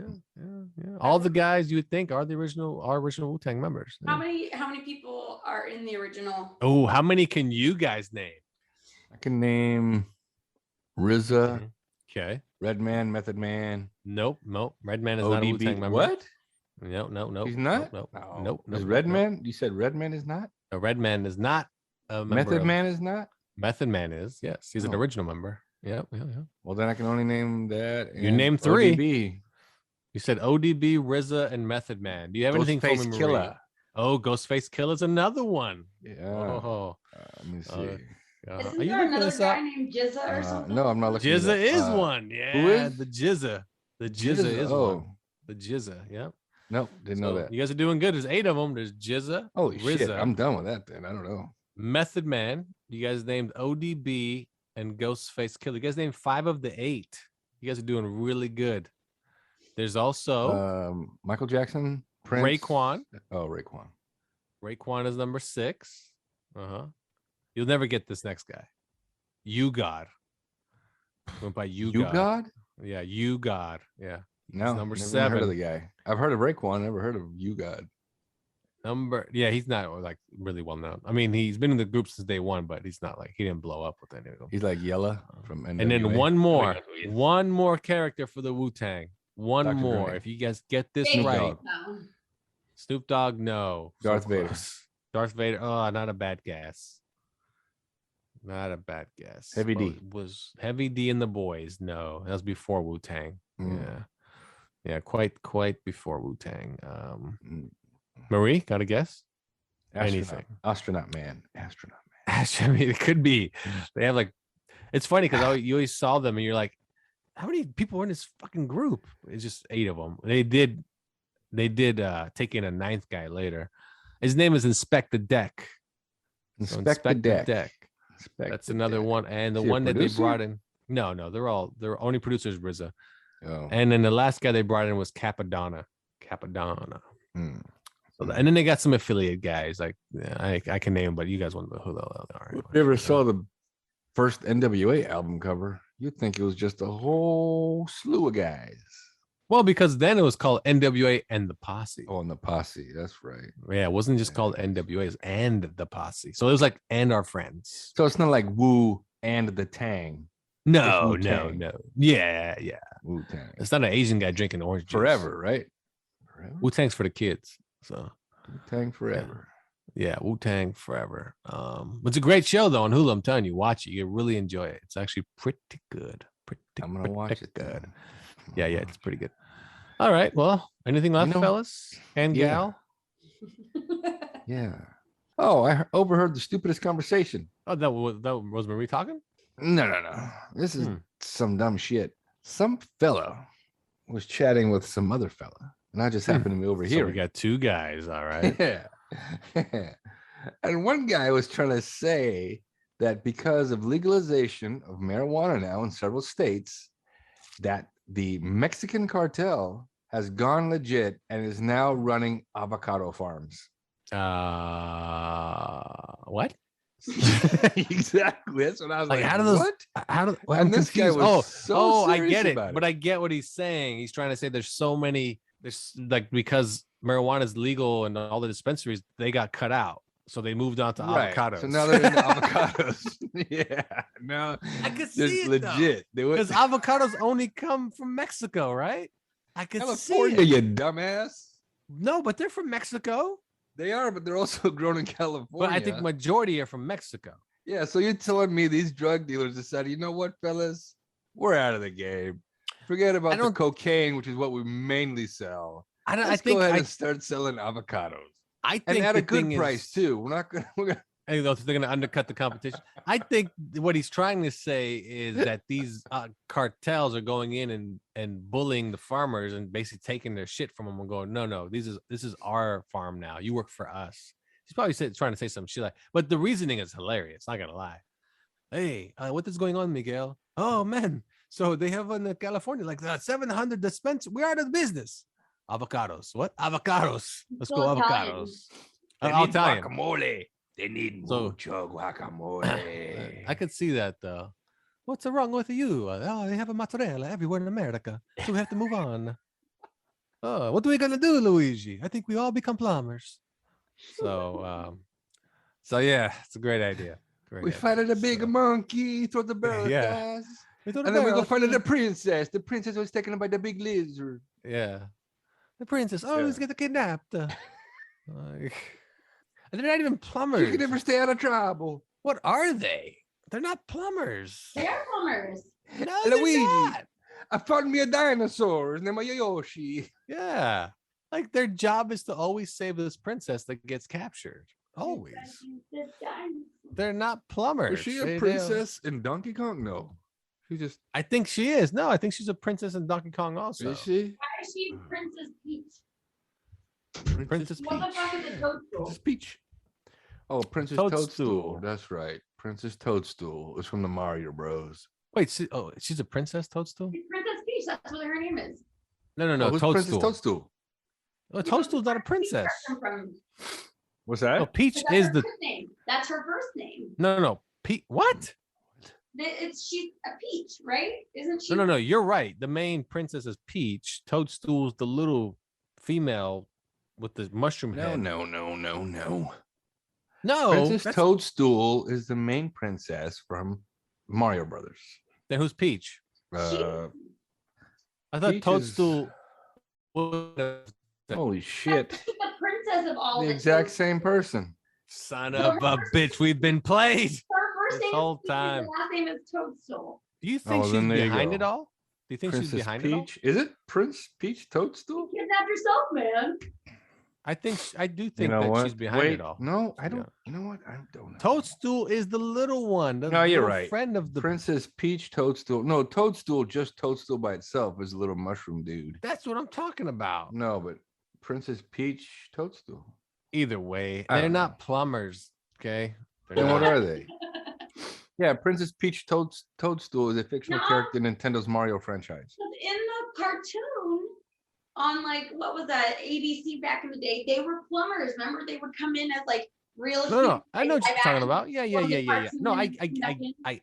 Mhm. Yeah. All the guys you would think are the original Wu-Tang members. How many people are in the original? Oh, how many can you guys name? I can name RZA, Okay. Redman, Method Man. Nope. Redman is not a ODB. Wu-Tang member. What? No. He's not? Nope. No. Nope. Is Nope. Redman? You said Redman is not? Redman is not a member. Method Man is not? Method Man is. Yes, he's an Oh. original member. Yeah. Well, then I can only name that. You and named 3. ODB. You said ODB, RZA, and Method Man. Do you have anything for me, Ghostface Marie? Killer. Oh, Ghostface Killer's another one. Yeah. Oh. Let me see. Isn't Are you there looking another this guy up? named Jizza or something? No, I'm not looking. Jizza it up. is one. Yeah. who is? The Jizza? The Jizza is one. Oh, The Jizza. Yeah. nope, didn't know So that. you guys are doing good. There's 8 of them. There's Jizza. Holy shit, RZA, I'm done with that then. I don't know. Method Man. You guys named ODB and Ghostface Killer. You guys named 5 of the 8. You guys are doing really good. There's also Michael Jackson, Prince. Raekwon. Oh, Raekwon. Raekwon is number 6. You'll never get this next guy. You God. Went by You You God. God? Yeah, You God. Yeah. No, number never 7. Heard of the guy. I've heard of Raekwon. Never heard of You God. He's not like really well known. I mean, he's been in the group since day 1, but he's not like he didn't blow up with any of them. He's like Yella from NWA. And then one more character for the Wu-Tang. One Dr. more. Dre. If you guys get this Snoop right. Dogg. No. Snoop Dogg, no. So Darth Vader. close. Darth Vader. Oh, not a bad guess. Not a bad guess. Heavy D. Was Heavy D and the Boys? No, that was before Wu-Tang. Yeah, quite before Wu-Tang. Marie, got a guess? Anything. Astronaut Man. I mean, it could be. They have like, it's funny because you always saw them and you're like, how many people were in this fucking group? It's just 8 of them. They did take in a 9th guy later. His name is Inspect the Deck. So Inspect the Deck. That's another one. And the Is he a one that they producer? brought in. No, they're only producers, RZA. Oh. And then the last guy they brought in was Capadonna. Hmm. So, and then they got some affiliate guys. Like I can name them, but you guys won't know who they are. If you ever saw the first NWA album cover, you'd think it was just a whole slew of guys. Well, because then it was called NWA and the Posse. Oh, and the Posse. That's right. Yeah, it wasn't just called NWA, it was and the Posse. So it was like and our friends. So it's not like Wu and the Tang. No. Wu-Tang. Yeah. Wu Tang. It's not an Asian guy drinking orange juice. Forever, right? Forever. Wu-Tang's for the kids. So Wu Tang forever. yeah, Wu-Tang forever. It's a great show though on Hulu. I'm telling you, watch it. You really enjoy it. It's actually pretty good. I'm gonna watch it. Good. Then. Yeah, it's pretty good. All right. Well, anything left, fellas and yeah. gal? Yeah. Oh, I overheard the stupidest conversation. Oh, that was Rosemary talking? No. This is some dumb shit. Some fella was chatting with some other fella, and I just happened to be over So here. we got 2 guys. All right. Yeah. And one guy was trying to say that because of legalization of marijuana now in several states, that the Mexican cartel has gone legit and is now running avocado farms. What? Exactly. That's what I was like. How do those? What? How do? And I'm this guy confused. was so I serious get it. about it. But I get what he's saying. He's trying to say there's so many. There's like because marijuana is legal and all the dispensaries they got cut out, so they moved on to avocados. So now they're into avocados. Yeah. Now I could they're see it legit. They went because avocados only come from Mexico, right? I could see California, it. you dumbass. No, but they're from Mexico. They are, but they're also grown in California. But I think majority are from Mexico. Yeah, so you're telling me these drug dealers decided, you know what, fellas, we're out of the game. Forget about the cocaine, which is what we mainly sell. Let's go ahead and start selling avocados. I think and at a the good thing price is, too. We're not gonna. they're going to undercut the competition. I think what he's trying to say is that these cartels are going in and bullying the farmers and basically taking their shit from them and going, no, this is our farm now. You work for us. He's probably trying to say some shit like, but the reasoning is hilarious. Not gonna lie. Hey, what is going on, Miguel? Oh man, so they have in California like 700 dispensaries. We are out of business. Avocados. What? Avocados. Let's go avocados. I'll tell you. Guacamole. They need mucho guacamole. I could see that though. What's wrong with you? Oh, they have a mozzarella everywhere in America, so we have to move on. Oh, what are we gonna do, Luigi? I think we all become plumbers. So yeah, it's a great idea. We fighted a big monkey, throw the barrel. Yeah. And then we go find the princess. The princess was taken by the big lizard. Yeah. The princess always get kidnapped. Like, and they're not even plumbers. You can never stay out of trouble. What are they? They're not plumbers. They are plumbers. No, Luigi. they're not. I found me a dinosaur. His name is Yoshi. Yeah. Like their job is to always save this princess that gets captured. Always. They're not plumbers. Was she a princess in Donkey Kong? No. She just. I think she is. No, I think she's a princess in Donkey Kong also. Is she? Why is she Princess Peach? Princess What the Peach. fuck is a toadstool? Princess Peach. Oh, Princess Toadstool. That's right. Princess Toadstool is from the Mario Bros. Wait, she's a princess Toadstool? She's Princess Peach. That's what her name is. No, Oh, who's Toadstool. Princess Toadstool? Oh, Toadstool's not a princess. What's that? No, Peach That's is her the first name. That's her first name. no. Peach. What? She's a peach, right? Isn't she? No. You're right. The main princess is Peach. Toadstool's the little female with the mushroom head. No. No, Princess Toadstool is the main princess from Mario Brothers. Then who's Peach? Uh, I thought Peach Toadstool was holy shit. She's the princess of all The the exact toads. same person. son of a bitch. We've been played. Her first this name whole is Peach, time. her last name is Toadstool. Do you think well, she's then there you behind go. it all? Do you think she's Princess behind it all? Peach. Is it Prince Peach Toadstool? Kidnap yourself, man. I do You think know that what? she's behind Wait, it all. no, I Yeah. don't. You know what? I don't know. Toadstool is the little one. The No, you're little right. Friend of the. Princess Peach Toadstool. No, Toadstool, just Toadstool by itself is a little mushroom dude. That's what I'm talking about. No, but Princess Peach Toadstool. Either way, I they're don't not plumbers. Okay. They're Then what not. are they? Yeah, Princess Peach Toadstool is a fictional No. character in Nintendo's Mario franchise. Because in the cartoon, on like what was that ABC back in the day, they were plumbers. Remember, they would come in as like real. No. I know what live you're talking action about. Yeah. from the No, cartoon I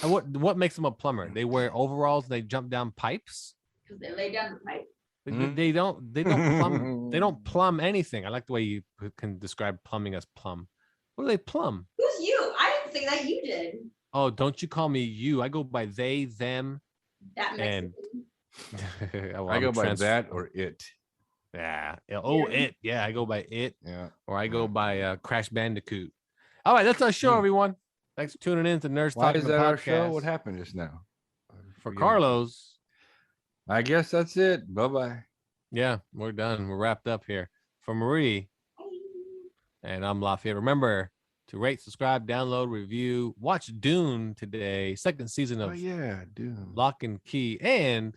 what makes them a plumber? They wear overalls and they jump down pipes. because they lay down the pipe. They don't plumb. They don't plumb anything. I like the way you can describe plumbing as plumb. What do they plumb? Who's you? I didn't say that. You did. Oh, don't you call me you. I go by they, them. That And- Mexican. Well, I I'm go by trans- that or it. Yeah. Oh, Yeah. it. Yeah, I go by it. Yeah. Or I go by Crash Bandicoot. All right, that's our show, everyone. Thanks for tuning in to Nerds Why Talking is the that our Podcast. show? What happened just now? For Yeah. Carlos. I guess that's it. Bye-bye. Yeah, we're done. We're wrapped up here. For Marie, and I'm Lafayette. Remember to rate, subscribe, download, review, watch Dune today, second season Oh of yeah, dude. Lock and Key, and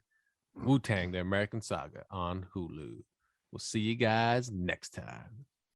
Wu-Tang, the American Saga on Hulu. We'll see you guys next time.